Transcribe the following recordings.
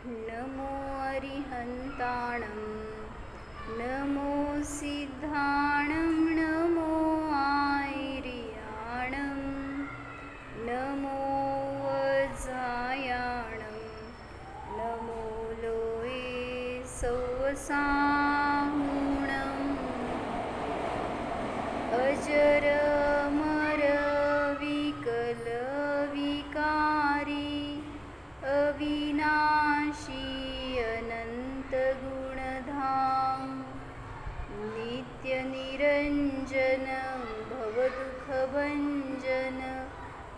नमो अरिहन्ताणं नमो सिद्धाणं नमो आयर्याणं नमो वज्रायाणं नमो लोये सौसाहुणम् अजरमर विकलविकारी अविनाशी अनन्तगुणधाम नित्यनिरञ्जन भवदुःखभञ्जन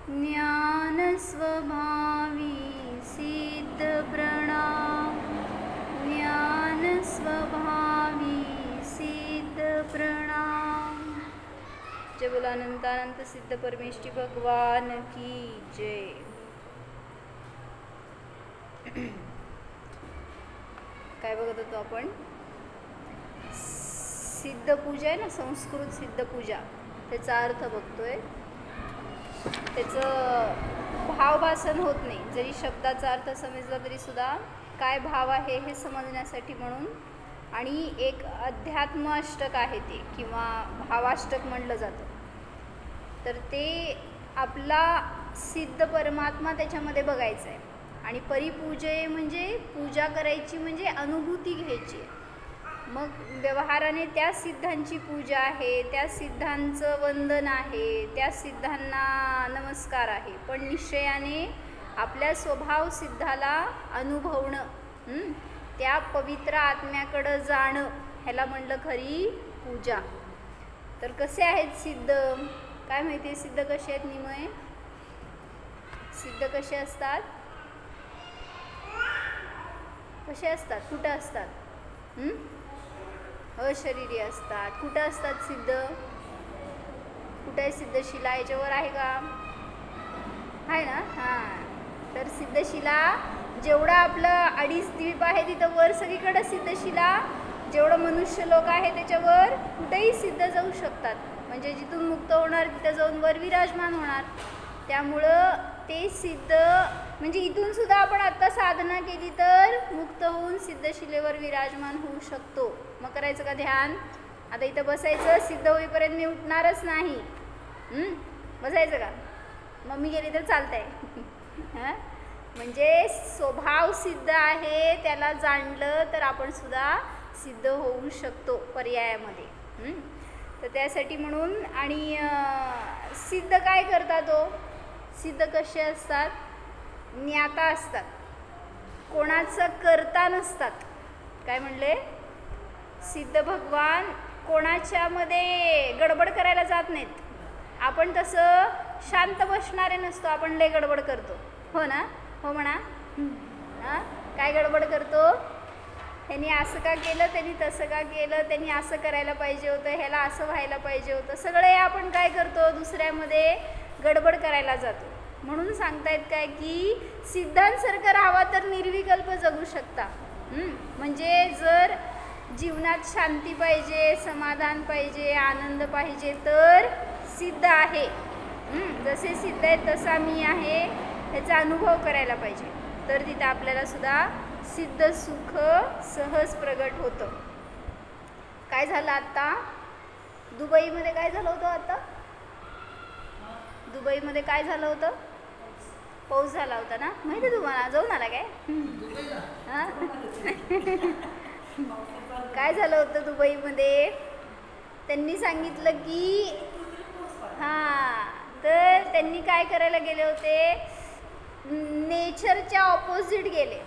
ज्ञानस्वभावी सिद्धप्रणाम ज्ञानस्वभावी सिद्धप्रणाम। जय बोला अनंतानंत सिद्ध परमेष्ठी भगवान की जय। काय बघत होतो आपण? सिद्ध पूजा आहे ना, संस्कृत सिद्ध पूजा, त्याचा अर्थ बघतोय। त्याचं भावभासन होत नाही, जरी शब्दाचा अर्थ समजला तरी सुद्धा काय भाव आहे हे समजण्यासाठी म्हणून। आणि एक अध्यात्म अष्टक आहे ते, किंवा भावाष्टक म्हणलं जातं। तर ते आपला सिद्ध परमात्मा त्याच्यामध्ये बघायचं आहे। आणि परिपूजे म्हणजे पूजा करायची, म्हणजे अनुभूती घ्यायची। मग व्यवहाराने त्या सिद्धांची पूजा आहे, त्या सिद्धांचं वंदन आहे, त्या सिद्धांना नमस्कार आहे। पण निश्चयाने आपल्या स्वभाव सिद्धाला अनुभवणं, त्या पवित्र आत्म्याकडं जाणं, ह्याला म्हणलं खरी पूजा। तर कसे आहेत सिद्ध? काय माहिती सिद्ध कसे आहेत? निमय सिद्ध कसे असतात? कसे असतात? कुठं असतात? अशरीरी असतात। कुठं असतात सिद्ध? कुठे आहे सिद्धशिला? याच्यावर आहे का? आहे ना? हां, तर सिद्धशिला जेवढा आपलं 2.5 द्वीप आहे तिथं वर सगळीकडे सिद्धशिला, जेवढं मनुष्य लोक आहे त्याच्यावर कुठेही सिद्ध जाऊ शकतात। म्हणजे जिथून मुक्त होणार तिथं जाऊन वर विराजमान होणार। त्यामुळं ते सिद्ध म्हणजे इथून सुद्धा आपण आत्ता साधना केली तर मुक्त होऊन सिद्धशिलेवर विराजमान होऊ शकतो। मग करायचं का ध्यान? आता इथं बसायचं, सिद्ध होईपर्यंत मी उठणारच नाही। बसायचं का? मग मी गेली तर चालतंय? हां, म्हणजे स्वभाव सिद्ध आहे, त्याला जाणलं तर आपण सुद्धा सिद्ध होऊ शकतो पर्यायामध्ये। तर त्यासाठी म्हणून, आणि सिद्ध काय करतात? सिद्ध कसे असतात? ज्ञाता असतात, कोणाचं करता नसतात। काय म्हणले? सिद्ध भगवान कोणाच्यामध्ये गडबड करायला जात नाहीत। आपण तसं शांत बसणारे नसतो, आपण लय गडबड करतो, हो ना? हो म्हणा। हां, काय गडबड करतो? त्यांनी असं का केलं, त्यांनी तसं का केलं, त्यांनी असं करायला पाहिजे होतं, ह्याला असं व्हायला पाहिजे होतं, सगळे आपण काय करतो? दुसऱ्यामध्ये गडबड करायला जातो। म्हणून सांगतायत काय की सिद्धांसारखं राहावा तर निर्विकल्प जगू शकता। म्हणजे जर जीवनात शांती पाहिजे, समाधान पाहिजे, आनंद पाहिजे तर सिद्ध आहे। जसे सिद्ध आहे तसा मी आहे ह्याचा अनुभव करायला पाहिजे, तर तिथं आपल्याला सुद्धा सिद्ध सुख सहज प्रगट होतं। काय झालं आत्ता दुबईमध्ये? काय झालं होतं आत्ता दुबईमध्ये? काय झालं होतं? पाऊस झाला होता ना, माहिती तुम्हाला? जाऊन आला काय? हां, काय झालं होतं दुबईमध्ये? त्यांनी सांगितलं की हां, तर त्यांनी काय करायला गेले होते? नेचरच्या ऑपोजिट गेले।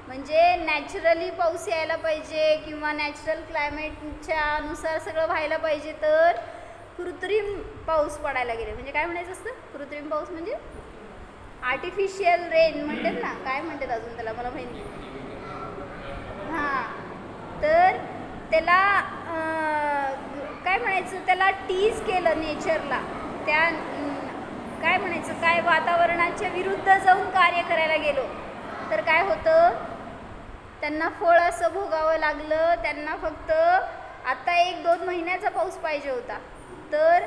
म्हणजे नॅचरली पाऊस यायला पाहिजे किंवा नॅचरल क्लायमेटच्या अनुसार सगळं व्हायला पाहिजे, तर कृत्रिम पाऊस पडायला गेले। म्हणजे काय म्हणायचं असतं? कृत्रिम पाऊस म्हणजे आर्टिफिशियल रेन म्हणतात ना, काय म्हणतात अजून त्याला, मला माहिती नाही। हां, तर त्याला काय म्हणायचं, त्याला टीज केलं नेचरला, त्या काय म्हणायचं, काय वातावरणाच्या विरुद्ध जाऊन कार्य करायला गेलो तर काय होतं? त्यांना फळ असं भोगावं लागलं। त्यांना फक्त आता 1-2 महिन्याचा पाऊस पाहिजे होता, तर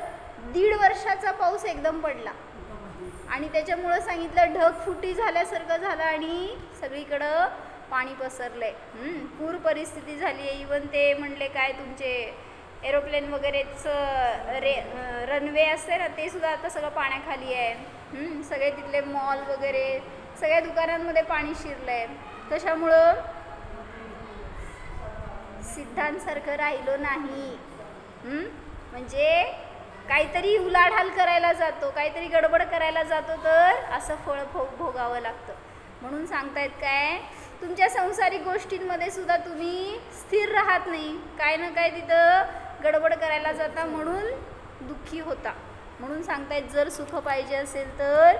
1.5 वर्षाचा पाऊस एकदम पडला। आणि त्याच्यामुळं सांगितलं ढगफुटी झाल्यासारखं झालं आणि सगळीकडं पाणी पसरलंय, पूर परिस्थिती झाली आहे. इवन ते म्हणले काय तुमचे एरोप्लेन वगैरेच रनवे असते ना, ते सुद्धा आता सगळं पाण्याखाली आहे. सगळे तिथले मॉल वगैरे सगळ्या दुकानांमध्ये पाणी शिरलंय. कशामुळं? सिद्धांसारखं राहिलो नाही. म्हणजे काहीतरी उलाढाल करायला जातो, काहीतरी गडबड करायला जातो, तर असं फळ भोगावं लागतं. म्हणून सांगतायत काय, तुमच्या सांसारिक गोष्टींमध्ये सुद्धा तुम्ही स्थिर राहत नाही, काय ना काय तिथं गडबड करायला जाता, म्हणून दुःखी होता. म्हणून सांगतायत जर सुख पाहिजे असेल तर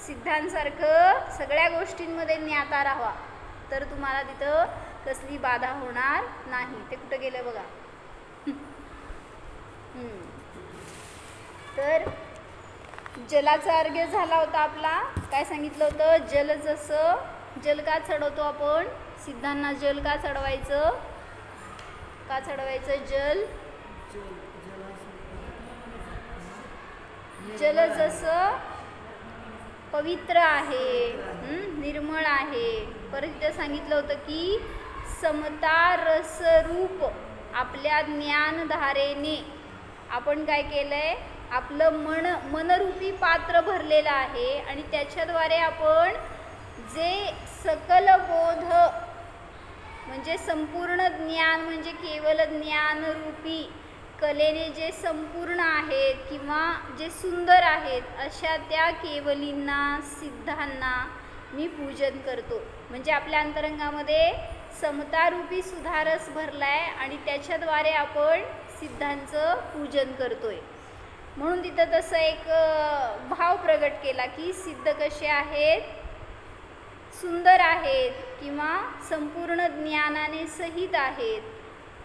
सिद्धांसारखं सगळ्या गोष्टींमध्ये ज्ञाता राहा, तर तुम्हाला तिथं कसली बाधा होणार नाही. ते कुठं गेलं बघा. तर जलाचा अर्घ्य झाला होता आपला. काय सांगितलं होतं? जल का चढवतो आपण? सिद्धांना जल का चढवायचं? का चढवायचं जल जसं पवित्र आहे, निर्मळ आहे. परत इथं सांगितलं होतं की समता रसरूप आपल्या ज्ञानधारेने आपण काय केलंय, आपलं मनरूपी पात्र भरलेलं आहे, आणि त्याच्याद्वारे आपण जे सकल बोध म्हणजे संपूर्ण ज्ञान, म्हणजे केवल ज्ञानरूपी कलेने जे संपूर्ण आहेत किंवा जे सुंदर आहेत, अशा त्या केवलींना, सिद्धांना मी पूजन करतो. म्हणजे आपल्या अंतरंगामध्ये समतारूपी सुधारस भरलाय, आणि त्याच्याद्वारे आपण सिद्धांचं पूजन करतोय. म्हणून तिथं तसं एक भाव प्रगट केला की सिद्ध कसे आहेत, सुंदर आहेत किंवा संपूर्ण ज्ञानाने सहित आहेत,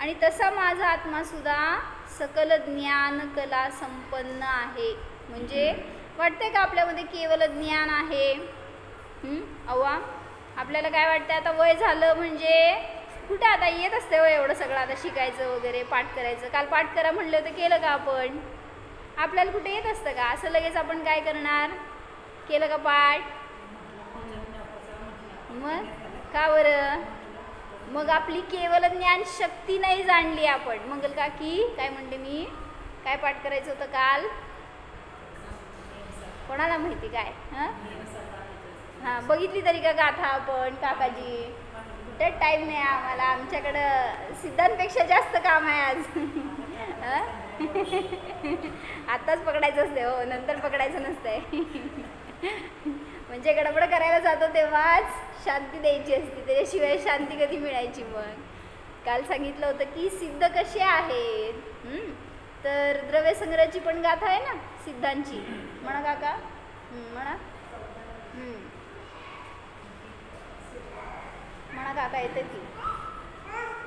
आणि तसा माझा आत्मासुद्धा सकल ज्ञान कला संपन्न आहे. म्हणजे वाटतंय का आपल्यामध्ये केवल ज्ञान आहे? अव्वा, आपल्याला काय वाटतं, आता वय झालं म्हणजे कुठं आता येत असते वय एवढं सगळं आता शिकायचं वगैरे, पाठ करायचं. काल पाठ करा म्हणलं होतं, केलं का आपण? आपल्याला कुठे येत असतं का असं लगेच आपण काय करणार? केलं का पाठ? मग का बरं? मग आपली केवल ज्ञान शक्ती नाही जाणली आपण. मंगल काकी काय म्हणते, मी काय पाठ करायचं होतं काल? कोणाला माहिती काय? हां, बघितली तरी का गाथा आपण? काकाजी कुठे टाईम नाही आम्हाला, आमच्याकडं सिद्धांपेक्षा जास्त काम आहे आज. आत्ताच पकडायचं असते हो, नंतर पकडायचं नसतंय. म्हणजे गडबड करायला जातो तेव्हाच शांती द्यायची असते, त्याच्याशिवाय शांती कधी मिळायची? मग काल सांगितलं होतं की सिद्ध कसे आहेत. तर द्रव्यसंग्रहाची पण गाथा आहे ना सिद्धांची, म्हणा काका, म्हणा म्हणा काका, येतं की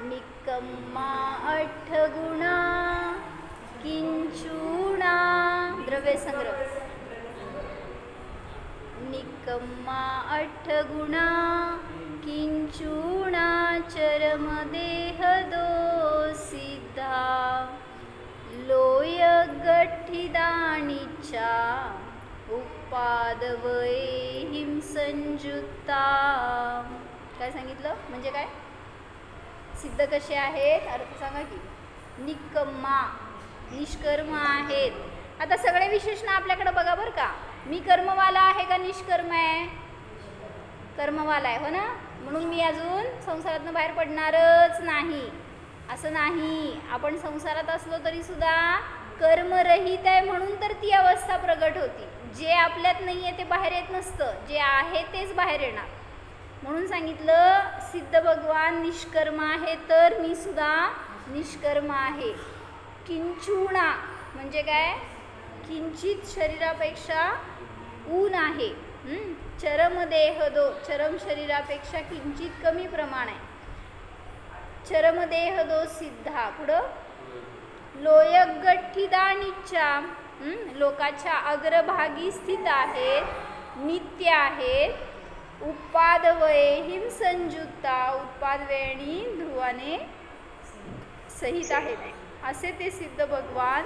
निकम्मा अठगुणा किंचुणा. द्रव्यसंग्रह. निकम्मा अठगुणा किंचुणा चरमदेह दो सिद्धा लोय गठ्ठिदाणीच्या उपादवय हिंसंजुत्ता. काय सांगितलं? म्हणजे काय? सिद्ध कसे आहेत? अर्थ सांगा की. निकम्मा, निष्कर्म आहेत. आता सगळे विशेषण आपल्याकडे बघा बरं का. मी कर्मवाला आहे का निष्कर्म आहे? कर्मवाला आहे, हो ना. म्हणून मी अजून संसारातून बाहेर पडणारच नाही असं नाही. आपण संसारात असलो तरी सुद्धा कर्मरहित आहे, म्हणून तर ती अवस्था प्रगट होती. जे आपल्यात नाही आहे ते बाहेर येत नसतं, जे आहे तेच बाहेर येणार. म्हणून सांगितलं सिद्ध भगवान निष्कर्म आहे, तर मी सुद्धा निष्कर्म आहे. किंचुणा म्हणजे काय? किंचित शरीरापेक्षा ऊन आहे. चरमदेह दो, चरम शरीरापेक्षा किंचित कमी प्रमाण आहे. चरमदेह दो सिद्धा. पुढं लोयक गठ्ठिदाणीच्या, लोकाच्या अग्रभागी स्थित आहेत, नित्य आहेत. उपादवये हिंसंजुत्ता, उत्पाद वेळी ध्रुवाने सहित आहेत. असे ते सिद्ध भगवान,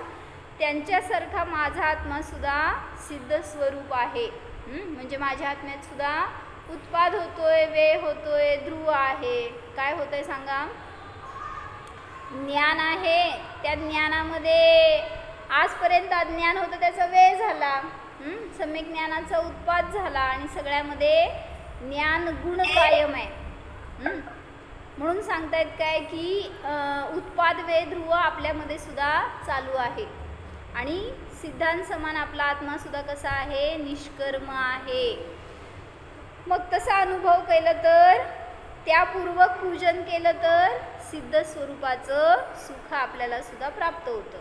त्यांच्यासारखा माझा आत्मा सुद्धा सिद्ध स्वरूप आहे. म्हणजे माझ्या आत्म्यात सुद्धा उत्पाद होतोय, व्यय होतोय, ध्रुव आहे. काय होतंय सांगा? ज्ञान आहे, त्या ज्ञानामध्ये आजपर्यंत अज्ञान होतं त्याचा व्यय झाला, सम्यक ज्ञानाचा उत्पाद झाला आणि सगळ्यामध्ये ज्ञान गुण कायम आहे. म्हणून सांगतायत काय की उत्पाद व्यय ध्रुव आपल्यामध्ये सुद्धा चालू आहे आणि सिद्धांत समान आपला आत्मा सुद्धा कसा आहे? निष्कर्म आहे. मग तसा अनुभव केलं तर, त्यापूर्वक पूजन केलं तर सिद्ध स्वरूपाचं सुख आपल्याला सुद्धा प्राप्त होतं.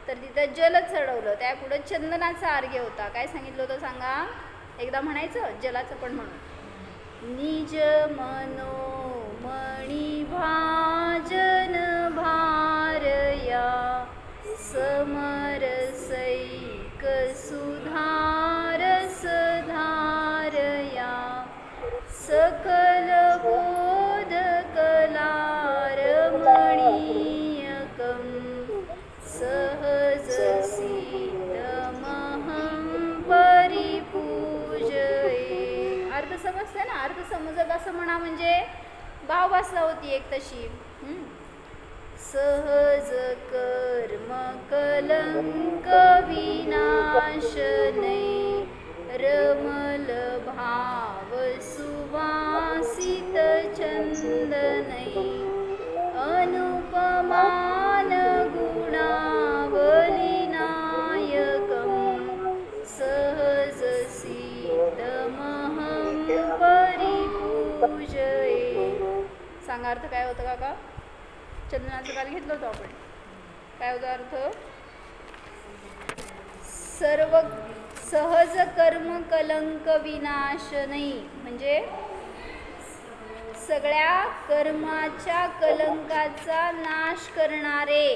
तर तिथं जल चढवलं, त्यापुढं चंदनाचा अर्घ्य होता. काय सांगितलं होतं सांगा? एकदा म्हणायचं, जलाचं पण म्हणून. निज मनोमणी भाजन भारया समरसैक सुधारस धारया सकल बोध कलारमणीयकं सहज सीतमहं परिपूजये. अर्थ समजते ना? अर्थ समजत असं म्हणा म्हणजे भावभाषा होती एक तशी. सहज कर्म कलंक विनाशनै रमल भाव सुवासित चंदनै अनुपमान गुणावलीनायकं सहज सीतमहं परिपूजये. सांगा अर्थ काय होतं काका? चंदनाचं काल घेतलं होतं आपण. काय होता अर्थ? सर्व सहज कर्म कलंक विनाश नाही, म्हणजे सगळ्या कर्माच्या कलंकाचा नाश करणारे.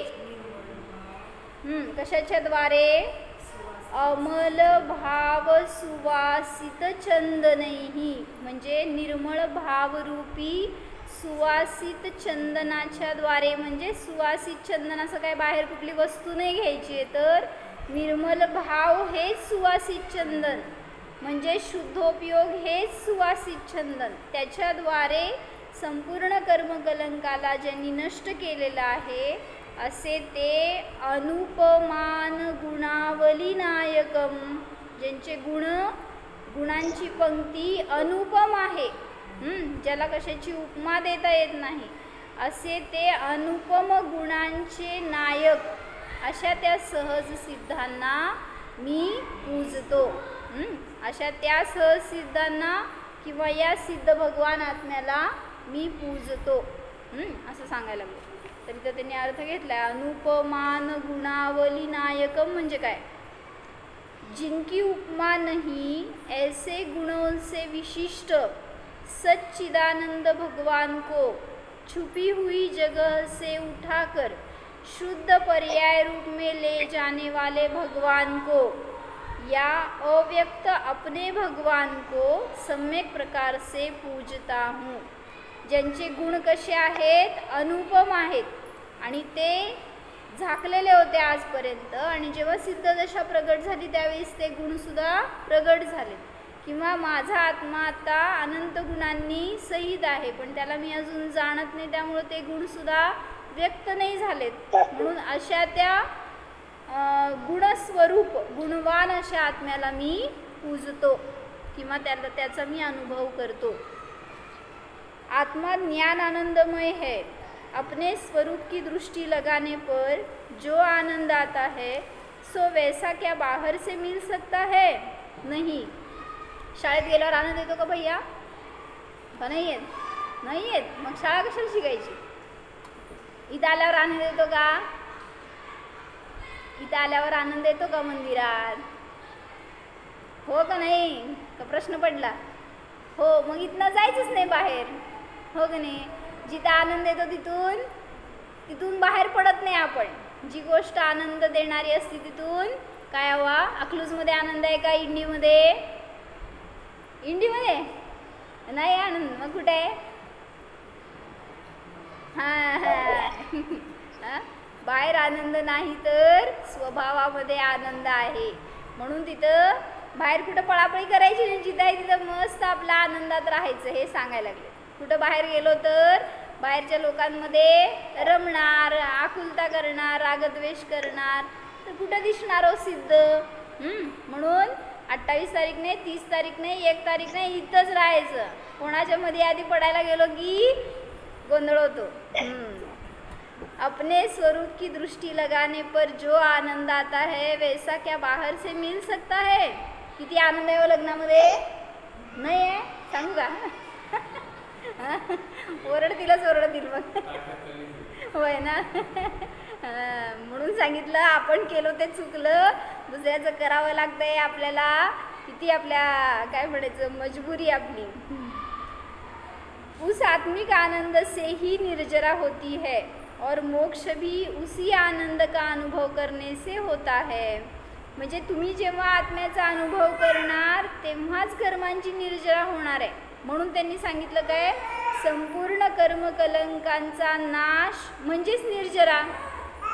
कशाच्या द्वारे? अमल भाव सुवासित चंदनैही, म्हणजे निर्मळ भावरूपी सुवासित चंदनाच्या द्वारे. म्हणजे सुवासित चंदन असं काय बाहेर कुठली वस्तू नाही घ्यायची आहे, तर निर्मल भाव हेच सुवासित चंदन, म्हणजे शुद्धोपयोग हेच सुवासित चंदन. त्याच्याद्वारे संपूर्ण कर्मकलंकाला ज्यांनी नष्ट केलेलं आहे असे ते अनुपमान गुणावलीनायकम, ज्यांचे गुणांची पंक्ती अनुपम आहे, ज्याला कशाची उपमा देता येत नाही, असे ते अनुपम गुणांचे नायक अशा त्या सहज सिद्धांना मी पूजतो. अशा त्या सहज सिद्धांना किंवा या सिद्ध भगवान आत्म्याला मी पूजतो, असं सांगायला लागलो. तर इथं त्यांनी अर्थ घेतलाय अनुपमान गुणावली नायकम म्हणजे काय? जिनकी उपमा नहीं ऐसे गुणों से विशिष्ट सच्चिदानंद भगवान को छुपी हुई जगह से उठाकर शुद्ध पर्याय रूप में ले जाने वाले भगवान को या अव्यक्त अपने भगवान को सम्यक प्रकार से पूजता हूँ. ज्यांचे गुण कसे आहेत? अनुपम आहेत आणि ते झाकलेले होते आजपर्यंत, आणि जेव्हा सिद्धदशा प्रगट झाली त्यावेळेस ते गुणसुद्धा प्रगट झाले. किंवा माझा आत्मा आता अनंत गुणांनी सहित आहे, पण त्याला मी अजून जाणत नाही, त्यामुळे ते गुणसुद्धा व्यक्त नाही झालेत. म्हणून अशा त्या गुणस्वरूप गुणवान अशा आत्म्याला मी पूजतो किंवा त्याचा मी अनुभव करतो. आत्मा ज्ञान आनंदमय है. अपने स्वरूप की दृष्टि लगाने पर जो आनंद आता है सो वैसा क्या बाहर से मिल सकता है? नहीं. शाळेत गेल्यावर आनंद येतो का भैया? का नाही येत? नाही येत. मग शाळा कशाला शिकायची? इथं आल्यावर आनंद येतो का? इथं आल्यावर आनंद येतो का मंदिरात? हो का नाही? का प्रश्न पडला? हो. मग इथनं जायचंच नाही बाहेर, हो का नाही? जिथं आनंद येतो तिथून बाहेर पडत नाही आपण. जी गोष्ट आनंद देणारी असते तिथून काय हवा? अकलूजमध्ये आनंद आहे का? इंडीमध्ये? इंडीमध्ये नाही आनंद. मग कुठे आहे? बाहेर आनंद नाही तर स्वभावामध्ये आनंद आहे. म्हणून तिथं बाहेर कुठं पळापळी करायची नाही, जिथं आहे तिथं मस्त आपल्या आनंदात राहायचं हे सांगायला लागले. कुठं बाहेर गेलो तर बाहेरच्या लोकांमध्ये रमणार, आकुलता करणार, रागद्वेष करणार, तर कुठं दिसणार हो सिद्ध. म्हणून 28 तारीख नाही, 30 तारीख नाही, 1 तारीख नाही, इथंच राहायचं. कोणाच्या मध्ये आधी पडायला गेलो की गोंधळ होतो. अपने स्वरूप की दृष्टि लगाने पर जो आनंद आता है वैसा क्या बाहर से मिल सकता है. किती आनंद आहे हो लग्नामध्ये, नाही आहे सांगू का. ओरडतीलच ओरडतील मग. होय ना. म्हणून सांगितलं आपण केलं ते चुकलं, दुसऱ्याचं करावं लागतंय आपल्याला. किती आपल्या काय म्हणायचं मजबुरी आपली. उस आत्मिक आनंद से ही निर्जरा होती है और मोक्ष भी उसी आनंद का अनुभव करने से होता है. म्हणजे तुम्ही जेव्हा आत्म्याचा अनुभव करणार तेव्हाच कर्मांची निर्जरा होणार आहे. म्हणून त्यांनी सांगितलं काय, संपूर्ण कर्मकलंकांचा नाश म्हणजेच निर्जरा.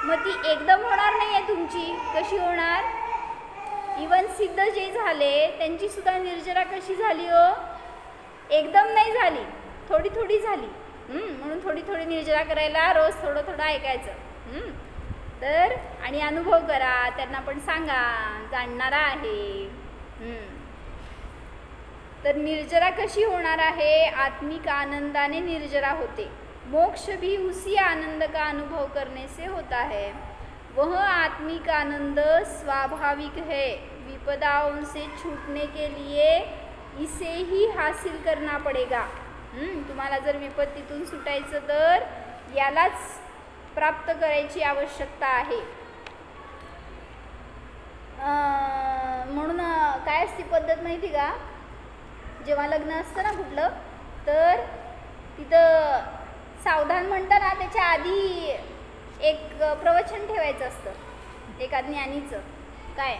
मग ती एकदम होणार नाही आहे तुमची. कशी होणार. इवन सिद्ध जे झाले त्यांची सुद्धा निर्जरा कशी झाली हो, एकदम नाही झाली, थोडी थोडी झाली. म्हणून थोडी थोडी निर्जरा करायला रोज थोडं थोडं ऐकायचं. तर आणि अनुभव करा, त्यांना पण सांगा, जाणणारा आहे. तर निर्जरा कशी होणार आहे, आत्मिक आनंदाने निर्जरा होते. मोक्ष भी उसी आनंद का अनुभव करने से होता है. वह आत्मिक आनंद स्वाभाविक है. विपदाओं से छूटने के लिए इसे ही हासिल करना पड़ेगा. तुम्हाला जर विपत्तीतून सुटायचं तर यालाच प्राप्त करायची आवश्यकता आहे. म्हणून काय असती पद्धत माहिती का, जेव्हा लग्न असतं ना कुठलं, तर तिथं सावधान म्हणताना त्याच्या आधी एक प्रवचन ठेवायचं असतं एका ज्ञानीचं. काय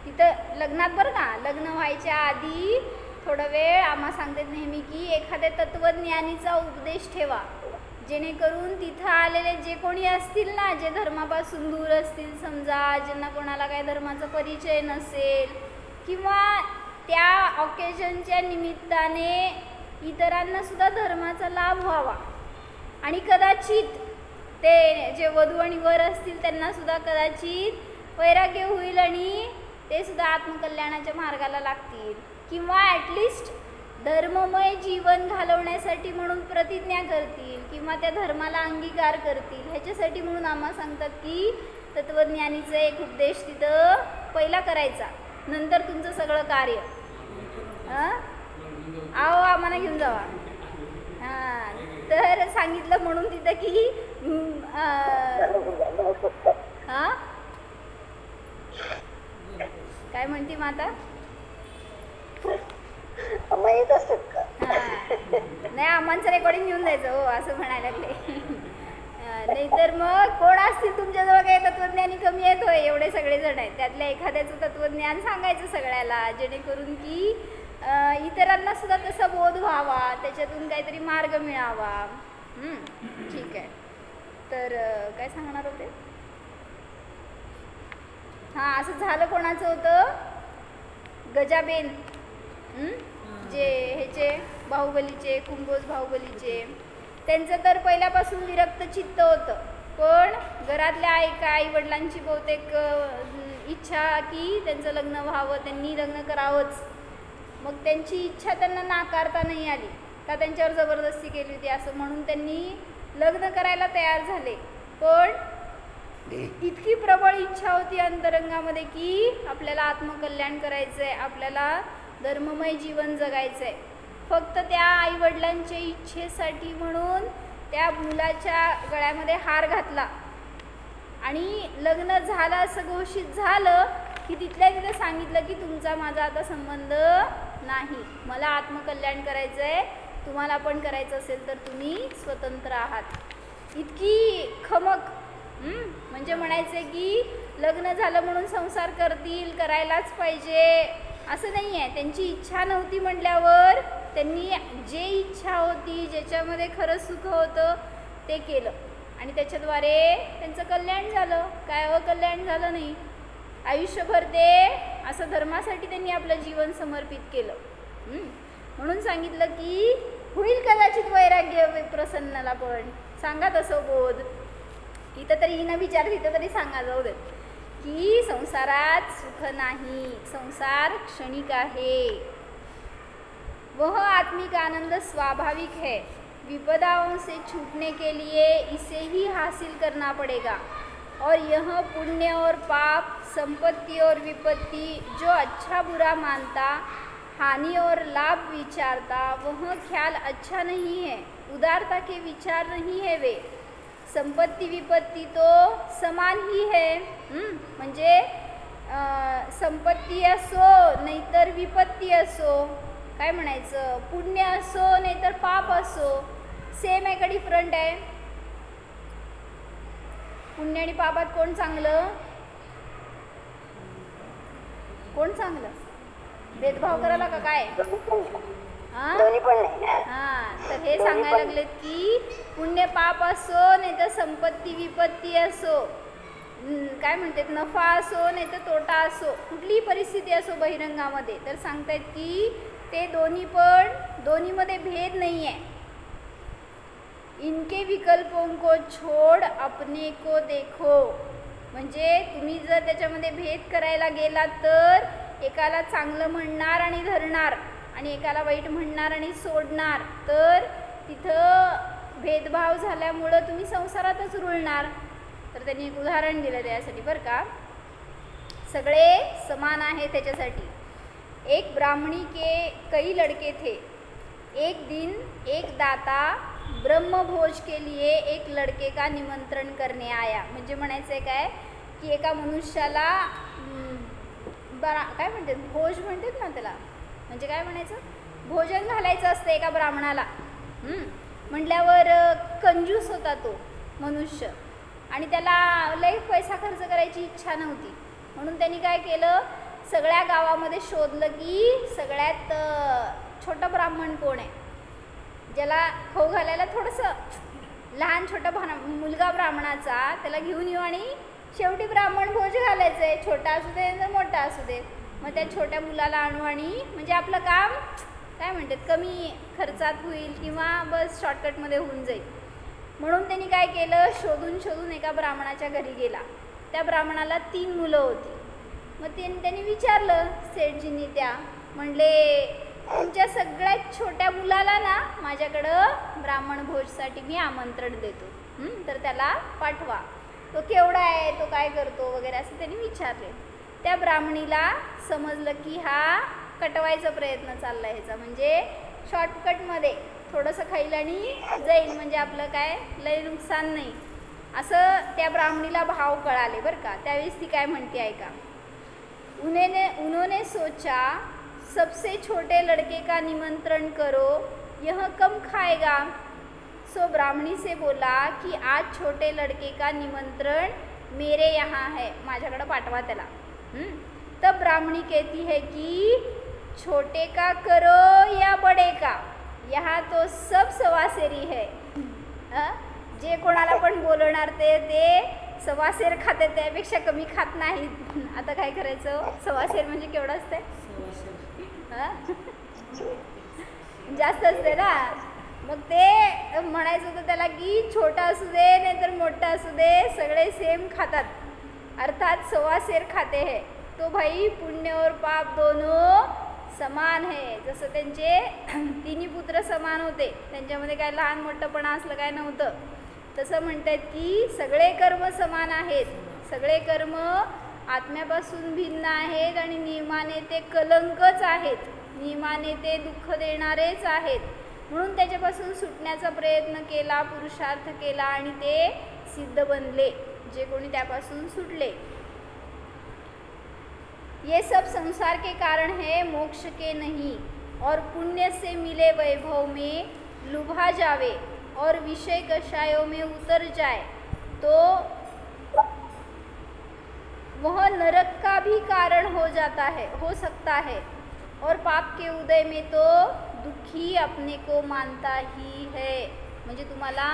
तिथं लग्नात बरं का, लग्न व्हायच्या आधी थोडा वेळ आम्हा सांगतात नेहमी की एखाद्या तत्त्वज्ञानीचा उपदेश ठेवा, जेणेकरून तिथं आलेले जे कोणी असतील ना, जे धर्मापासून दूर असतील, समजा ज्यांना कोणाला काय धर्माचा परिचय नसेल, किंवा त्या ऑकेजनच्या निमित्ताने इतरांना सुद्धा धर्माचा लाभ व्हावा. आणि कदाचित ते जे वधू आणि वर असतील त्यांना सुद्धा कदाचित वैराग्य होईल आणि ते सुद्धा आत्मकल्याणाच्या मार्गाला लागतील, किंवा ॲटलिस्ट धर्ममय जीवन घालवण्यासाठी म्हणून प्रतिज्ञा करतील, किंवा त्या धर्माला अंगीकार करतील. ह्याच्यासाठी म्हणून आम्हा सांगतात की तत्त्वज्ञानीचा एक उपदेश तिथं पहिला करायचा, नंतर तुमचं सगळं कार्य. आओ आम्हाला घेऊन जावा. तर सांगितलं म्हणून तिथं की काय म्हणती माता, नाही आम्हाचं रेकॉर्डिंग घेऊन जायचं हो असं म्हणायला लागले. नाहीतर मग कोण असतील तुमच्याजवळ काही तत्वज्ञानी कमी आहेत होय, एवढे सगळे जण आहेत, त्यातल्या एखाद्याचं तत्वज्ञान सांगायचं सगळ्याला, जेणेकरून की इतरांना सुद्धा तसा बोध व्हावा, त्याच्यातून काहीतरी मार्ग मिळावा. ठीक आहे. तर काय सांगणार होते. हां, असं झालं कोणाचं होतं, गजाबेन, जे ह्याचे बाहुबलीचे, कुंभोज बाहुबलीचे, त्यांचं तर पहिल्यापासून विरक्त चित्त होतं. पण घरातल्या आई वडिलांची बहुतेक इच्छा की त्यांचं लग्न व्हावं, त्यांनी लग्न करावंच. मग त्यांची इच्छा त्यांना नाकारता नाही आली का, त्यांच्यावर जबरदस्ती केली होती असं म्हणून त्यांनी लग्न करायला तयार झाले. पण इतकी प्रबळ इच्छा होती अंतरंगामध्ये की आपल्याला आत्मकल्याण करायचं आहे, आपल्याला धर्ममय जीवन जगायचं आहे. फक्त त्या आईवडिलांच्या इच्छेसाठी म्हणून त्या मुलाच्या गळ्यामध्ये हार घातला आणि लग्न झालं असं घोषित झालं की तिथल्या तिथं सांगितलं की तुमचा माझा आता संबंध नाही, मला आत्मकल्याण करायचं आहे, तुम्हाला पण करायचं असेल तर तुम्ही स्वतंत्र आहात. इतकी खमक. म्हणजे म्हणायचं की लग्न झालं म्हणून संसार करतील, करायलाच पाहिजे असं नाही आहे. त्यांची इच्छा नव्हती म्हटल्यावर त्यांनी जे इच्छा होती, ज्याच्यामध्ये खरं सुख होतं ते केलं आणि त्याच्याद्वारे त्यांचं कल्याण झालं. काय कल्याण झालं नाही. आयुष्यभर ते असं धर्मासाठी त्यांनी आपलं जीवन समर्पित केलं. म्हणून सांगितलं की होईल कदाचित वैराग्य प्रसन्नाला, पण सांगा तसं बोध. इथं तरी हिनं विचार, तिथं तरी सांगा जाऊ देत की संसारात सुख नाही, संसार क्षणिक आहे. वह आत्मिक आनंद स्वाभाविक है, विपदाओं से छूटने के लिए इसे ही हासिल करना पड़ेगा. और यह पुण्य और पाप, संपत्ति और विपत्ति, जो अच्छा बुरा मानता, हानि और लाभ विचारता, वह ख्याल अच्छा नहीं है, उदारता के विचार नहीं है वे. संपत्ती विपत्ती तो समान ही है. म्हणजे संपत्ती असो नाहीतर विपत्ती असो, काय म्हणायचं, पुण्य असो नाहीतर पाप असो, सेम आहे का डिफरंट आहे? पुण्य आणि पापात कोण चांगलं, कोण चांगलं? भेदभाव करायला का काय? हां, तर हे सांगायला लागलेत की पुण्य पाप असो नाही तर संपत्ती विपत्ती असो, काय म्हणतात, नफा असो नाही तर तोटा असो, कुठलीही परिस्थिती असो बहिरंगामध्ये, तर सांगतायत की ते दोन्हीमध्ये भेद नाही आहे. इनके विकल्पों को छोड़ अपने को देखो. म्हणजे तुम्ही जर त्याच्यामध्ये भेद करायला गेलात तर एकाला चांगलं म्हणणार आणि धरणार आणि एकाला वाईट म्हणणार आणि सोडणार, तर तिथं भेदभाव झाल्यामुळं तुम्ही संसारातच रुळणार. तर त्यांनी एक उदाहरण दिलं त्यासाठी बरं का. सगळे समान आहे त्याच्यासाठी. एक ब्राह्मणी के कई लड़के थे. एक दिन एक दाता ब्रह्मभोज के लिए एक लड़के का निमंत्रण करने आया. म्हणजे म्हणायचं आहे काय की एका मनुष्याला काय म्हणतात, भोज म्हणतात ना त्याला, म्हणजे काय म्हणायचं, भोजन घालायचं असतं एका ब्राह्मणाला. म्हटल्यावर कंजूस होता तो मनुष्य आणि त्याला लई पैसा खर्च करायची इच्छा नव्हती. म्हणून त्यांनी काय केलं, सगळ्या गावामध्ये शोधलं की सगळ्यात छोटं ब्राह्मण कोण आहे, ज्याला खाऊ घालायला थोडंसं लहान छोटा मुलगा ब्राह्मणाचा, त्याला घेऊन येऊ आणि शेवटी ब्राह्मण भोज घालायचं आहे, छोटा असू दे तर मोठा असू दे. मग त्या छोट्या मुलाला आणू आणि म्हणजे आपलं काम काय म्हणतात कमी खर्चात होईल किंवा बस शॉर्टकटमध्ये होऊन जाईल. म्हणून त्यांनी काय केलं, शोधून एका ब्राह्मणाच्या घरी गेला. त्या ब्राह्मणाला 3 मुलं होती. मग त्यांनी विचारलं सेठजींनी, त्या म्हणले तुमच्या सगळ्यात छोट्या मुलाला ना माझ्याकडं ब्राह्मण भोजसाठी मी आमंत्रण देतो, तर त्याला पाठवा. तो केवढा आहे, तो काय करतो वगैरे असं त्यांनी विचारले. त्या ब्राह्मणीला समजलं की हा कटवायचा प्रयत्न चालला आहे ह्याचा, म्हणजे शॉर्टकटमध्ये थोडंसं खाईल आणि जाईल, म्हणजे आपलं काय लय नुकसान नाही, असं त्या ब्राह्मणीला भाव कळाले बरं का. त्यावेळेस ती काय म्हणते ऐका. उन्होंने सोचा सबसे छोटे लड़के का निमंत्रण करो, यह कम खाएगा. सो ब्राह्मणी से बोला कि आज छोटे लड़के का निमंत्रण मेरे यहाँ है, माझ्याकडे पाठवा त्याला. तब ब्राह्मणी कहती है कि छोटे का करो या बड़े का, यहाँ तो सब सवासेरी है. जे कोणाला पण बोलवणार ते सवासेर खाते, त्यापेक्षा कमी खात नाहीत. आता काय करायचं, सवासेर म्हणजे केवढं असते, जास्त असते ना. मग ते म्हणायचं होतं त्याला की छोटा असू दे नाहीतर मोठा असू दे सगळे सेम खातात, अर्थात सवासेर खाते है. तो भाई पुण्य और पाप दोनों समान है. जसं त्यांचे 3 पुत्र समान होते, त्यांच्यामध्ये काय लहान मोठंपणा असलं काय नव्हतं, तसं म्हणतात की सगळे कर्म समान आहेत, सगळे कर्म आत्म्यापासून भिन्न आहेत आणि नियमाने ते कलंकच आहेत, नियमाने ते दुःख देणारेच आहेत. म्हणून त्याच्यापासून सुटण्याचा प्रयत्न केला, पुरुषार्थ केला आणि ते सिद्ध बनले, जे कोणी त्यापासून सुटले. ये सब संसार के कारण है, मोक्ष के नहीं. और पुण्य से मिले वैभव में लुभा जावे और विषय कषायों में उतर जाए तो वह नरक का भी कारण हो सकता है. और पाप के उदय में तो दुखी अपने को मानता ही है. म्हणजे तुम्हाला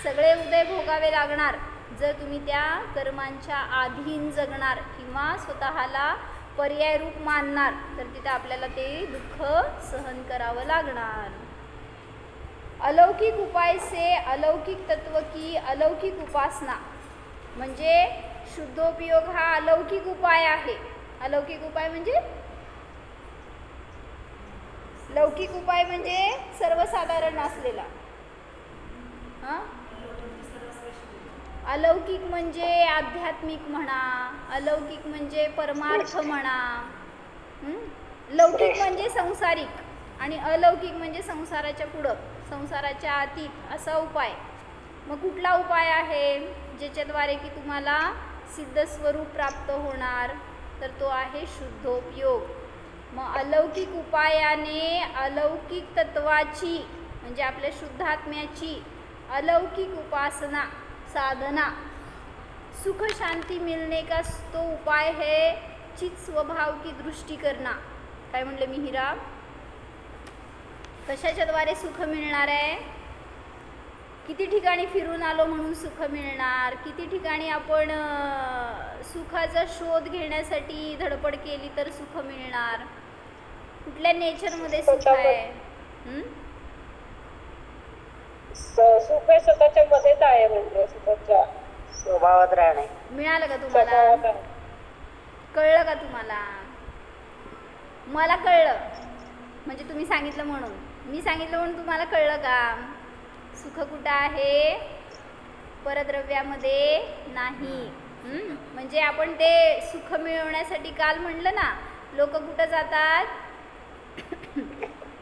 सगळे उदय भोगावे लागणार जर तुम्ही त्या कर्मांच्या अधीन जगणार किंवा स्वतःला पर्याय रूप मानणार तर तिथे आपल्याला ते दुःख सहन करावं लागणार. अलौकिक उपाय से अलौकिक तत्व की अलौकिक उपासना, म्हणजे शुद्धोपयोग हा अलौकिक उपाय आहे. अलौकिक उपाय म्हणजे लौकिक उपाय म्हणजे सर्वसाधारण असलेला, अलौकिक म्हणजे आध्यात्मिक म्हणा, अलौकिक म्हणजे परमार्थ म्हणा, लौकिक म्हणजे संसारिक आणि अलौकिक म्हणजे संसाराच्या पुढं, संसाराच्या अतीत असा उपाय. मग कुठला उपाय आहे ज्याच्याद्वारे की तुम्हाला सिद्ध स्वरूप प्राप्त होणार, तर तो आहे शुद्धोपयोग. मग अलौकिक उपायाने अलौकिक तत्वाची म्हणजे आपल्या शुद्धात्म्याची अलौकिक उपासना साधना, सुख शांती मिलने का तो उपाय है चित स्वभाव की दृष्टी करना. काय म्हणले मिहिरा, कशाच्याद्वारे सुख मिळणार आहे? किती ठिकाणी फिरून आलो म्हणून सुख मिळणार, किती ठिकाणी आपण सुखाचा शोध घेण्यासाठी धडपड केली तर सुख मिळणार, कुठल्या नेचरमध्ये सुख आहे? सुख स्वतःच्या मध्येच आहे, म्हणजे स्वतःच्या स्वभावात राहणे. मिळालं का तुम्हाला? कळलं का तुम्हाला? मला कळलं, म्हणजे तुम्ही सांगितलं म्हणून, मी सांगितलं म्हणून तुम्हाला कळलं का? सुख कुठं आहे? परद्रव्यामध्ये नाही. म्हणजे आपण ते सुख मिळवण्यासाठी काल म्हणलं ना, लोक कुठं जातात?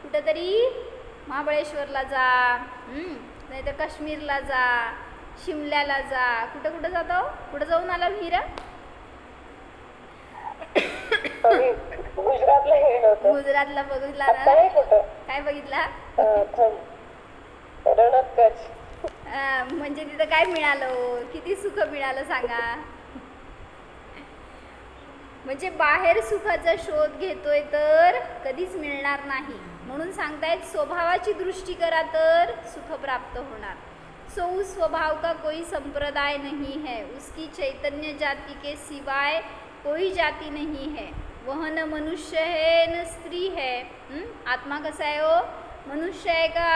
कुठंतरी महाबळेश्वरला जा, नाहीतर काश्मीरला जा, शिमल्याला जा, कुठं कुठं जातो? कुठं जाऊन आला मीरा? गुजरातला बघितला ना? काय बघितला? म्हणजे तिथं काय मिळालं? किती सुख मिळालं सांगा? म्हणजे बाहेर सुखाचा शोध घेतोय तर कधीच मिळणार नाही, म्हणून सांगतायत स्वभावाची दृष्टी करा तर सुख प्राप्त होणार. सो उस स्वभाव का कोई संप्रदाय नहीं है, उसकी चैतन्य जाति के सिवाय कोई जाति नहीं है. वह न मनुष्य है न स्त्री है. आत्मा कसा आहे हो? मनुष्य आहे का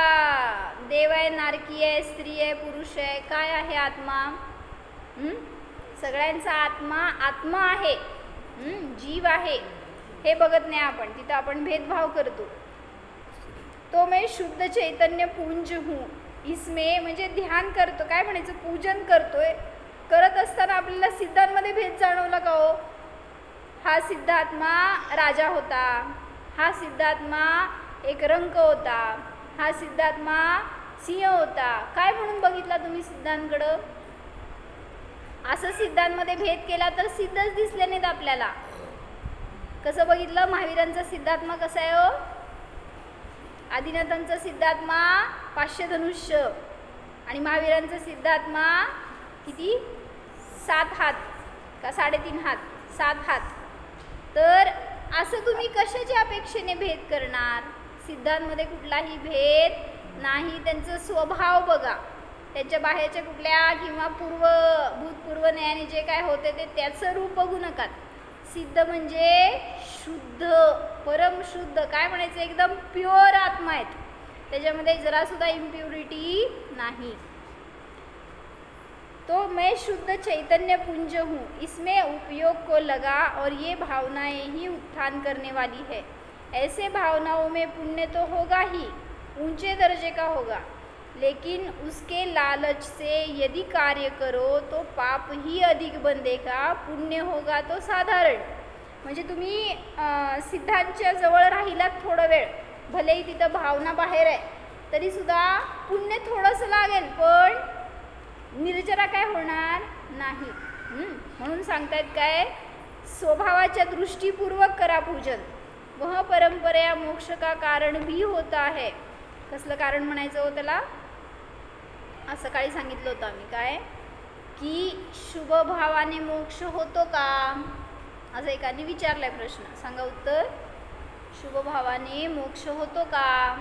देव आहे, नारकी आहे, स्त्री आहे, पुरुष आहे? काय आहे आत्मा? सगळ्यांचा आत्मा आत्मा आहे, जीव आहे. हे बघत नाही आपण, तिथं आपण भेदभाव करतो. तो मैं शुद्ध चैतन्य पुंज हूँ. इसमें म्हणजे ध्यान करतो, काय म्हणायचं, पूजन करतोय. करत असताना आपल्याला सिद्धांमध्ये भेद जाणवला का हो? हा सिद्धात्मा राजा होता, हा सिद्धात्मा एक रंक होता, हा सिद्धात्मा सिंह होता. काय म्हणून बघितला तुम्ही सिद्धांकडं? असं सिद्धांमध्ये भेद केला तर सिद्धच दिसले नाहीत आपल्याला. कसं बघितलं? महावीरांचा सिद्धात्मा कसा आहे हो? आदिनाथांचा सिद्धात्मा 500 धनुष्य आणि महावीरांचा सिद्धात्मा किती? 7 हात का 3.5 हात? 7 हात. तर असं तुम्ही कशाच्या अपेक्षेने भेद करणार? सिद्धांमध्ये कुठलाही भेद नाही. त्यांचा स्वभाव बघा, त्यांच्या बाहेरच्या कुठल्या किंवा भूतपूर्व न्यायाने जे काय होते ते त्याचं रूप बघू नका. सिद्ध म्हणजे शुद्ध, परमशुद्ध, काय म्हणायचं, एकदम प्युअर आत्मा आहेत, त्याच्यामध्ये जरासुद्धा इम्प्युरिटी नाही. तो मैं शुद्ध चैतन्य पुंज हूँ, इसमें उपयोग को लगा और ये भावनाएं ही उत्थान करने वाली है. ऐसे भावनाओं में पुण्य तो होगा ही, ऊंचे दर्जे का होगा, लेकिन उसके लालच से यदि कार्य करो तो पाप ही अधिक बंधेगा, पुण्य होगा तो साधारण. म्हणजे तुम्ही सिद्धांच्या जवळ राहिलात थोडा वेळ, भलेही तिथं भावना बाहेर आहे तरीसुद्धा पुण्य थोडंसं लागेल, पण निर्जरा काय होणार नाही. म्हणून सांगतायत काय, स्वभावाच्या दृष्टीपूर्वक करा पूजन. वह परंपरा मोक्ष का कारण भी होता है. कसलं कारण म्हणायचं हो त्याला? आज सकाळी सांगितलं होतं आम्ही काय, की शुभ भावाने मोक्ष होतो का, असं एकाने विचारलाय प्रश्न. सांगा उत्तर. शुभ भावाने मोक्ष होतो का?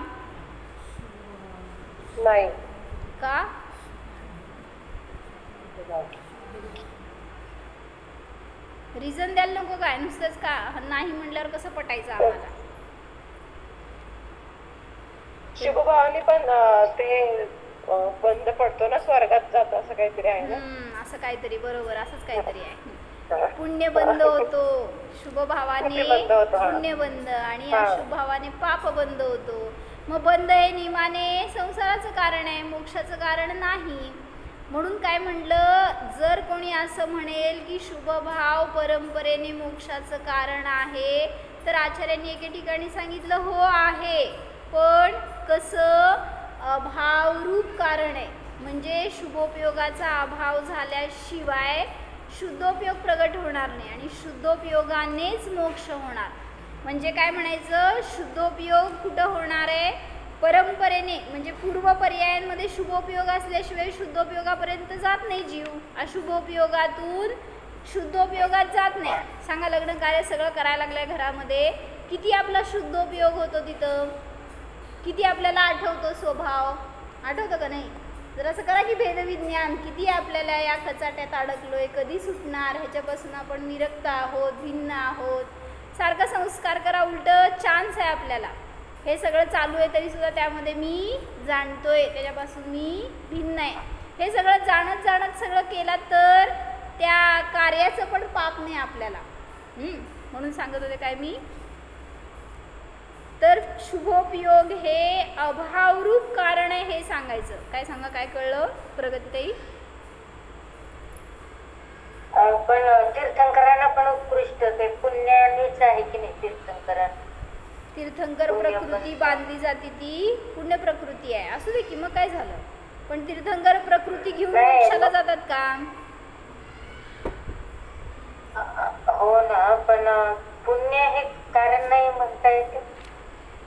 नाही. का? रिझन द्यायला नको काय, नुसतंच का नाही म्हणल्यावर कसं पटायचं आम्हाला. शुभभावानी पण ते बंद पडतो ना, स्वर्गात जातो असं काहीतरी आहे ना. असं काहीतरी, बरोबर, असंच काहीतरी आहे. पुण्य बंद होतो, शुभ भावाने पुण्य बंद आणि अशुभ भावाने पाप बंद होतो. मग बंद हे नियमाने संसाराचं कारण आहे, मोक्षाचं कारण नाही. म्हणून काय म्हटलं, जर कोणी असं म्हणेल की शुभ भाव परंपरेने मोक्षाचं कारण आहे, तर आचार्यांनी एके ठिकाणी सांगितलं हो आहे, पण कसं अभावरूप कारण आहे. म्हणजे शुभोपयोगाचा अभाव झाल्याशिवाय शुद्धोपयोग प्रगट होणार नाही आणि शुद्धोपयोगानेच मोक्ष होणार. म्हणजे काय म्हणायचं, शुद्धोपयोग कुठं होणार आहे, परंपरेने. म्हणजे पूर्व पर्यायांमध्ये शुभोपयोग असल्याशिवाय शुद्धोपयोगापर्यंत जात नाही जीव, अशुभोपयोगातून शुद्धोपयोगात जात नाही. सांगा, लग्न कार्य सगळं करायला लागलंय घरामध्ये, किती आपला शुद्धोपयोग होतो तिथं, किती आपल्याला आठवतो स्वभाव, आठवतं का नाही? जर असं करा की भेदविज्ञान, किती आपल्याला या कचाट्यात अडकलोय, कधी सुटणार, ह्याच्यापासून आपण विरक्त आहोत, भिन्न आहोत. सारखा संस्कार करा, उलट चान्स आहे आपल्याला. हे सगळं चालू आहे तरी सुद्धा त्यामध्ये मी जाणतोय, त्याच्यापासून मी भिन्न आहे. हे सगळं जाणत जाणत सगळं केलं तर त्या कार्याचं पण पाप नाही आपल्याला. म्हणून सांगत होते काय मी, तर शुभोपयोग हे अभावरूप कारण आहे हे सांगायचं. काय सांगा, काय कळलं प्रगतीताई? पण तीर्थंकरांना पण उत्कृष्ट ते पुण्यानेच आहे की नाही. तीर्थंकर प्रकृती बांधली जाते ती पुण्य प्रकृती आहे, असू दे की, मग काय झालं. पण तीर्थंकर प्रकृती घेऊन मोक्षाला जातात का? हो ना, पण पुण्य हे कारण नाही म्हणता येते.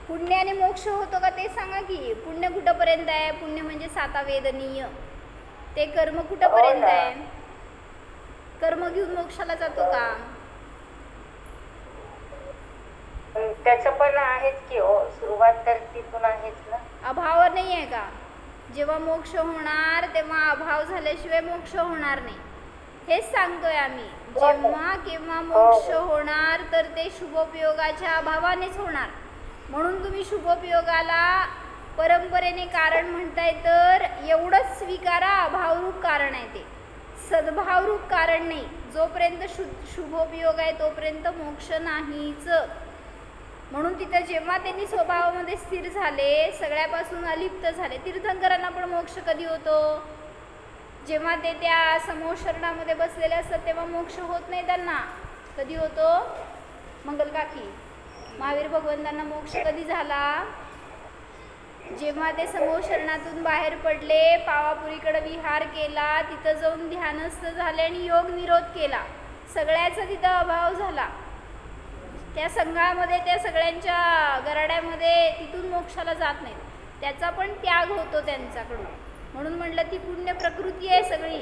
पुण्याने मोक्ष होतो का ते सांगा की. पुण्य कुठंपर्यंत आहे? पुण्य म्हणजे सातावेदनीय, ते कर्म कुठंपर्यंत आहे? कर्म घेऊन मोक्षाला जातो का? त्याचं पण आहेच की हो, सुरुवात तर तिथून आहेच ना. अभाव नाही आहे का? जेव्हा मोक्ष होणार तेव्हा अभाव झाल्याशिवाय मोक्ष होणार नाही, हेच सांगतोय आम्ही. जेव्हा केव्हा मोक्ष होणार तर ते शुभोपयोगाच्या अभावानेच होणार. म्हणून तुम्ही शुभोपयोगाला परंपरेने कारण म्हणताय तर एवढंच स्वीकारा, अभावरूप कारण आहे ते, सद्भावरूप कारण नाही. जोपर्यंत शुभोपयोग आहे तोपर्यंत मोक्ष नाहीच. म्हणून तिथं जेव्हा त्यांनी स्वभावामध्ये स्थिर झाले, सगळ्यापासून अलिप्त झाले. तीर्थंकरांना पण मोक्ष कधी होतो? जेव्हा ते त्या समोशरणामध्ये बसलेले असतात तेव्हा मोक्ष होत नाही त्यांना. कधी होतो? मंगल काकी, महावीर भगवंतांना मोक्ष कधी झाला? जेव्हा ते समोशरणातून बाहेर पडले, पावापुरीकडे विहार केला, तिथं जाऊन ध्यानस्थ झाले आणि योग निरोध केला. सगळ्याचा तिथं अभाव झाला. त्या संघामध्ये, त्या सगळ्यांच्या गराड्यामध्ये तिथून मोक्षाला जात नाहीत, त्याचा पण त्याग होतो त्यांच्याकडून. म्हणून म्हटलं ती पुण्य प्रकृती आहे सगळी.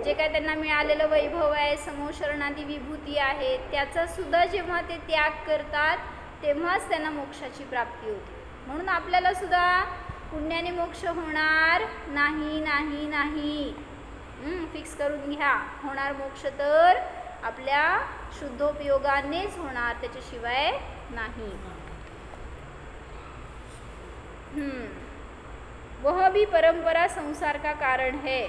जे काय त्यांना मिळालेलं वैभव आहे, समोशरणादी विभूती आहे, त्याचा सुद्धा जेव्हा ते त्याग करतात तेव्हाच त्यांना मोक्षाची प्राप्ती होते. म्हणून आपल्याला सुद्धा पुण्याने मोक्ष होणार नाही, नाही, नाही. फिक्स करून घ्या, होणार मोक्ष तर आपल्या शुद्धोपयोगानेच होणार, त्याच्याशिवाय नाही. वह भी परंपरा संसार का कारण है,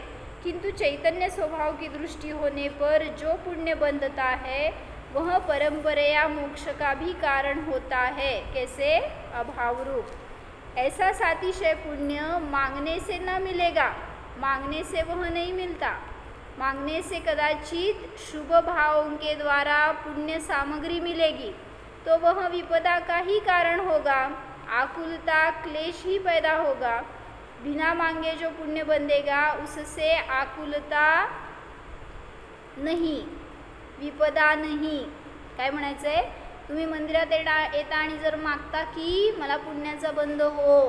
किंतु चैतन्य स्वभाव की दृष्टि होने पर जो पुण्य बंधता है वह परंपरा मोक्ष का भी कारण होता है. कैसे? अभाव रूप. ऐसा सातिशय पुण्य मांगने से न मिलेगा, मांगने से वह नहीं मिलता. मांगने से कदाचित शुभ भावों के द्वारा पुण्य सामग्री मिलेगी तो वह विपदा का ही कारण होगा, आकुलता क्लेश ही पैदा होगा. बिना मांगे जो पुण्य बंधेगा उससे आकुलता नहीं, विपदा नहीं. काय म्हणायचं आहे? तुम्ही मंदिरात येता आणि जर मागता की मला पुण्याचा बंध हो,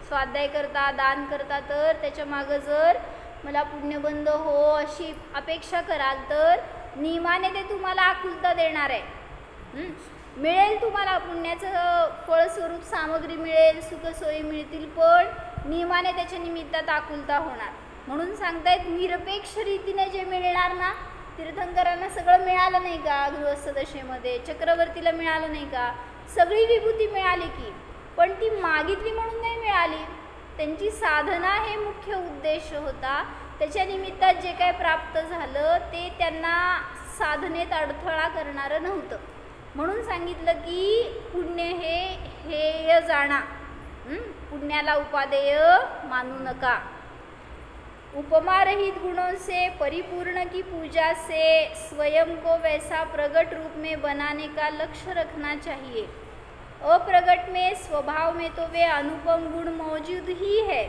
स्वाध्याय करता, दान करता, तर त्याच्या मागं जर मला पुण्यबंध हो अशी अपेक्षा कराल तर नियमाने ते तुम्हाला आकुलता देणार आहे. मिळेल तुम्हाला पुण्याचं फळस्वरूप सामग्री मिळेल, सुखसोयी मिळतील, पण नियमाने त्याच्या निमित्तात आकुलता होणार. म्हणून सांगतायत निरपेक्ष रीतीने जे मिळणार ना तीर्थंकरांना सगळं मिळालं नाही का? गृहस्थ दशेमध्ये चक्रवर्तीला मिळालं नाही का? सगळी विभूती मिळाली की, पण ती मागितली म्हणून नाही मिळाली. त्यांची साधना हे मुख्य उद्देश होता. त्याच्या निमित्तात जे काय प्राप्त झालं ते त्यांना साधनेत अडथळा करणारं नव्हतं. म्हणून सांगितलं की पुण्य हे हेय जाणा, पुण्याला उपादेय मानू नका. उपमा रहित गुणों से परिपूर्ण की पूजा से स्वयं को वैसा प्रगट रूप में बनाने का लक्ष्य रखना चाहिए. अप्रगट में स्वभाव में तो वे अनुपम गुण मौजूद ही है,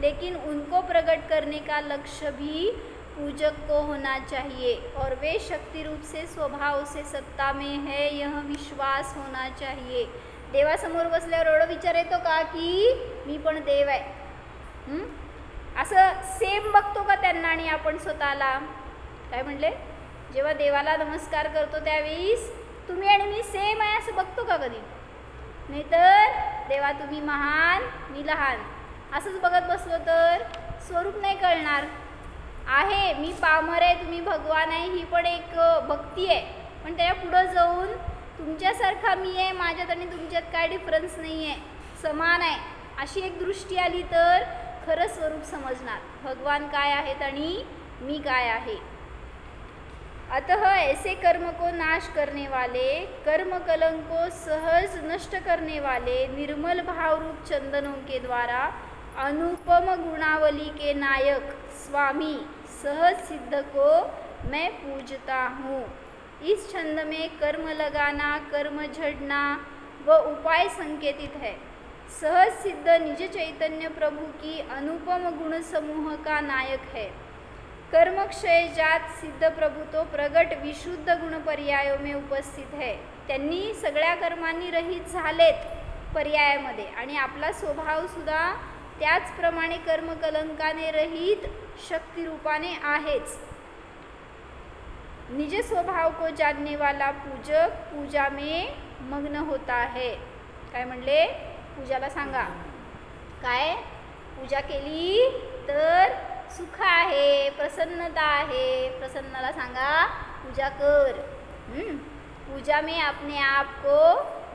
लेकिन उनको प्रकट करने का लक्ष्य भी पूजक को होना चाहिए और वे शक्ति रूप से स्वभाव से सत्ता में है यह विश्वास होना चाहिए. देवासमोर बसल्यावर एवढं विचार येतो का की मी पण देव आहे? असं सेम बघतो का त्यांना आणि आपण स्वतःला? काय म्हणले? जेव्हा देवाला नमस्कार करतो त्यावेळेस तुम्ही आणि मी सेम आहे असं बघतो का कधी? नाहीतर देवा तुम्ही महान मी लहान असंच बघत बसलो तर स्वरूप नाही कळणार. आहे मी पामर आहे तुम्ही भगवान आहे ही पण एक भक्ती आहे, पण त्याच्या पुढं जाऊन तुमच्यासारखा मी आहे माझ्यात आणि तुमच्यात काय डिफरन्स नाही आहे, समान आहे अशी एक दृष्टी आली तर खरं स्वरूप समजणार भगवान काय आहेत आणि मी काय आहे. अतः ऐसे कर्म को नाश करने वाले, कर्म कलंक को सहज नष्ट करने वाले निर्मल भाव रूप चंदनों के द्वारा अनुपम गुणावली के नायक स्वामी सहज सिद्ध को मैं पूजता हूँ. इस छंद में कर्म लगाना, कर्म झड़ना व उपाय संकेतित है. सहज सिद्ध निज चैतन्य प्रभु की अनुपम गुण समूह का नायक है. कर्मक्षय जात सिद्ध प्रभु तो प्रगट विशुद्ध गुण पर्यायों में उपस्थित है. त्यांनी सगळ्या कर्मांनी रहित झालेत पर्यायामध्ये आणि आपला स्वभाव सुद्धा त्याचप्रमाणे कर्मकलंकाने रहित शक्तिरूपाने आहेच. निज स्वभाव को जानने वाला पूजक पूजा में मग्न होता है. काय म्हणले? पूजाला सांगा काय पूजा केली तर सुख आहे, प्रसन्नता आहे. प्रसन्नाला सांगा पूजा कर. पूजा में अपने आप को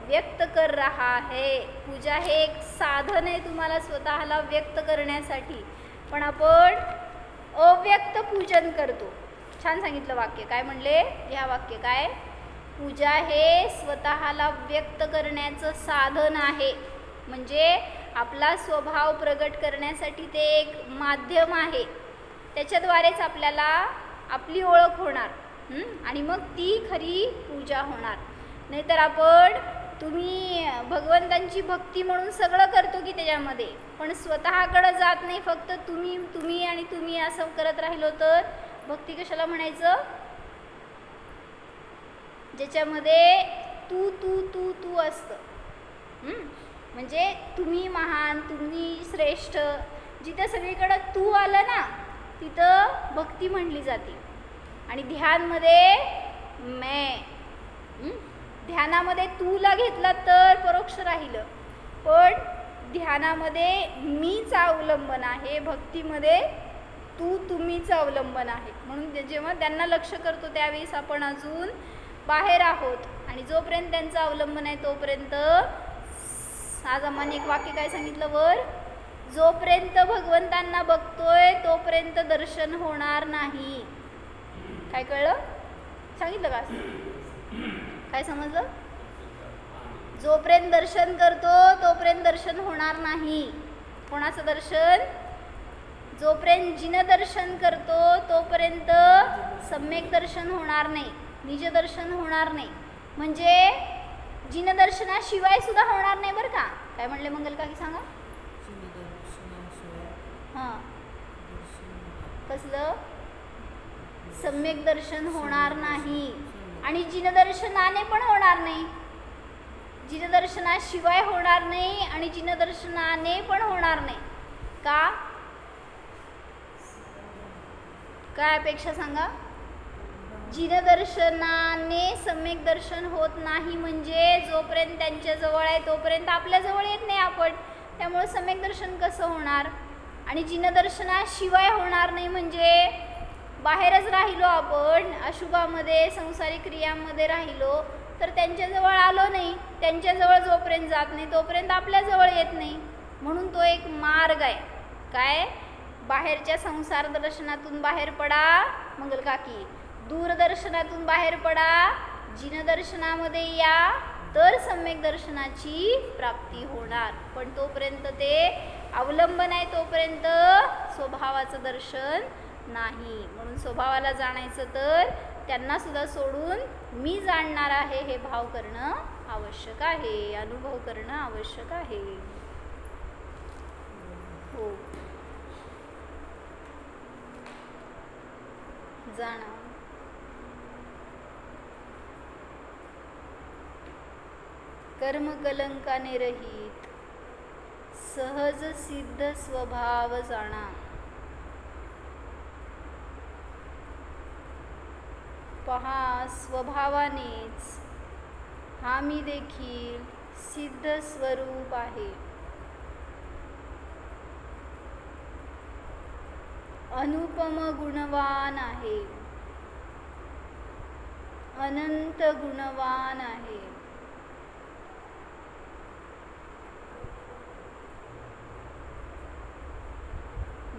व्यक्त कर रहा है. पूजा हे एक साधन आहे तुम्हाला स्वतःला व्यक्त करण्यासाठी, पण आपण अव्यक्त पूजन करतो. छान सांगितलं वाक्य. काय म्हणले? ह्या वाक्य काय? पूजा हे स्वतःला व्यक्त करण्याचं साधन आहे, म्हणजे आपला स्वभाव प्रगट करण्यासाठी ते एक माध्यम आहे. त्याच्याद्वारेच आपल्याला आपली ओळख होणार आणि मग ती खरी पूजा होणार. नाहीतर आपण तुम्ही भगवंतांची भक्ती म्हणून सगळं करतो की त्याच्यामध्ये, पण स्वतःकडे जात नाही, फक्त तुम्ही तुम्ही आणि तुम्ही असं करत राहिलो तर भक्ती कशाला म्हणायचं? ज्याच्यामध्ये तू तू तू तू असतं. म्हणजे तुम्ही महान, तुम्ही श्रेष्ठ, जिथं सगळीकडं तू आलं ना तिथं भक्ती म्हणली जाते. आणि ध्यानमध्ये ध्यानामध्ये तूला घेतला तर परोक्ष राहिलं, पण ध्यानामध्ये मीच अवलंबन आहे, भक्तीमध्ये तू तुम्हीच अवलंबन आहे. म्हणून जेव्हा त्यांना लक्ष करतो त्यावेळेस आपण अजून बाहेर आहोत आणि जोपर्यंत त्यांचं अवलंबन आहे तोपर्यंत. आज आम्हाला एक वाक्य काय सांगितलं वर? जोपर्यंत भगवंतांना बघतोय तोपर्यंत दर्शन होणार नाही. काय कळलं? सांगितलं का? काय समजलं? जोपर्यंत दर्शन करतो तोपर्यंत दर्शन होणार नाही. कोणाचं दर्शन? जोपर्यंत जिनदर्शन करतो तोपर्यंत सम्यक दर्शन होणार नाही, निज दर्शन होणार नाही. म्हणजे जिनदर्शनाशिवाय सुद्धा होणार नाही बरं का. काय म्हणले मंगल काकी सांगा? हां कसलं? सम्यक दर्शन होणार नाही आणि जिनदर्शनाने पण होणार नाही. जिनदर्शनाशिवाय होणार नाही आणि जिनदर्शनाने पण होणार नाही. का? काय अपेक्षा सांगा? जिनदर्शनाने सम्यक दर्शन होत नाही म्हणजे जोपर्यंत त्यांच्या जवळ आहे तोपर्यंत आपल्या जवळ येत नाही आपण, त्यामुळे सम्यक दर्शन कसं होणार? आणि जिनदर्शनाशिवाय होणार नाही म्हणजे बाहेरच राहिलो आपण, अशुभामध्ये संसारिक क्रियांमध्ये राहिलो, तर त्यांच्याजवळ आलो नाही, त्यांच्याजवळ जोपर्यंत जात नाही तोपर्यंत आपल्याजवळ येत नाही. म्हणून तो एक मार्ग आहे. काय? बाहेरच्या संसार दर्शनातून बाहेर पडा मंगल काकी, दूरदर्शनातून बाहेर पडा, जिनदर्शनामध्ये या, तर सम्यक दर्शनाची प्राप्ती होणार. पण तोपर्यंत ते अवलंबन आहे, तोपर्यंत स्वभावाचं दर्शन नाही. म्हणून स्वभावाला जाणायचं तर त्यांना सुद्धा सोडून मी जाणणार आहे हे भाव करणं आवश्यक आहे, अनुभव करणं आवश्यक आहे. हो, जाणा. कर्मकलंकाने रहित सहज सिद्ध स्वभाव जाणा. पहा, स्वभावानेच हा मी देखील सिद्ध स्वरूप आहे. अनुपम गुणवान आहे, अनंत गुणवान आहे.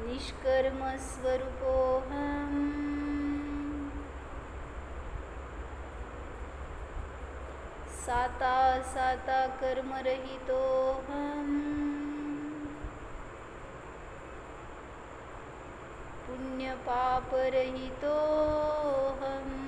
निष्कर्म स्वरूपोऽहम्, साता साता कर्मरहितोऽहम्, पुण्यपापरहितोऽहम्.